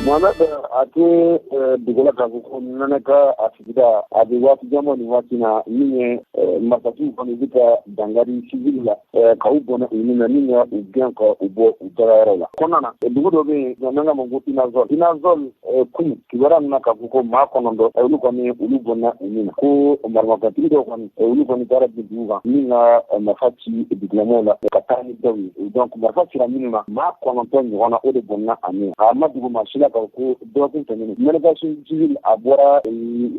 Mohamed ate dugola ka ko nana ka asigida abi wati jamo ni wati na ninye masatu ko ni bita dangari civil la ka ubona ni na ninye ugen ko ubo udara la konana dugodo be nanga mongo inazol kun kibara na ka ko ma konondo ulu ko ni ulu bona ni ko marma ka tido ko ulu ko ni tara biduga ninga mafati diploma la ka tani dawi donc mafati la minima ma konondo ni wana ode bonna ani amadu mashila ko dokin tani manifestation civil abora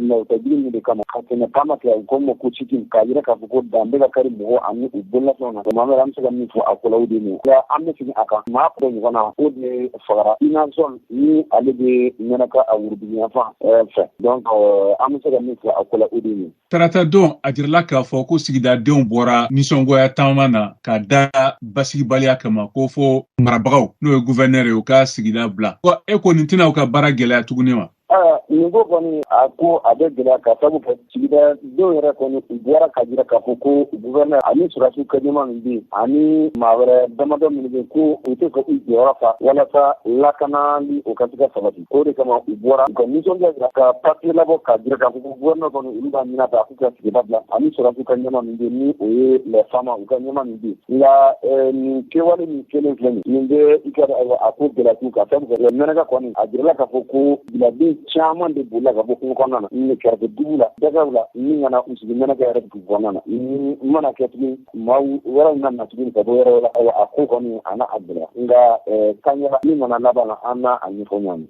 na tabiri ni kama katena kama kwa gomo ko cikin kajira ka ko dambe ka kari mo anni ubulla sona mama ram se ni fo akola udi ni ya amne cikin aka ma ko ni wana ode fara ina zone ni alebe naka awurbi ya fa donc amne se ni fo akola udi ni tarata don ajirla ka fo ko sigida den bora nisongo ya tamana ka da basigi baliya kama ko fo marabagaw no gouverneur o ka sigida bla ko e ko nintina o ka bara gɛlɛya tuguni wa nigo kɔni a ko a bɛ gɛlɛya ka sabu kɛ sigida denw yɛrɛ kɔni u bɔra ka jira k'a fɔ ko gouverneur ani surasiw ka ɲɛma min bɛ yen ani maa wɛrɛ damadɔ minnu bɛ yen ko u tɛ fɛ k'u jɔyɔrɔ fa walasa lakanali o ka se ka sabati o de kama u bɔra u ka nisɔndiya jira ka papiye labɔ ka jira k'a fɔ ko gouverneur kɔni olu b'a ɲin'a fɛ a k'u ka sigida bila ani surasiw ka ɲɛma min bɛ yen ni o ye les femmes u ka ɲɛma min bɛ yen nka nin kɛwale min kelen filɛ nin bɛ i ka a ko gɛlɛya ka sabu kɛ mɛnɛka kɔni a jirala k'a fɔ ko biladen caman de bolila ka bɔ kungo kɔnɔna na ni kɛrɛfɛ dugu la dagaw la ni kana usigi mɛnɛkɛ yɛrɛ dugu kɔnɔna na ni mana kɛ tuguni maaw wɛrɛw na tuguni ka bɔ yɔrɔ la a ko kɔni a n'a gɛlɛya nka kaɲɛla ni nana laban na an n'a a ɲɛfɔ ɲɔgɔn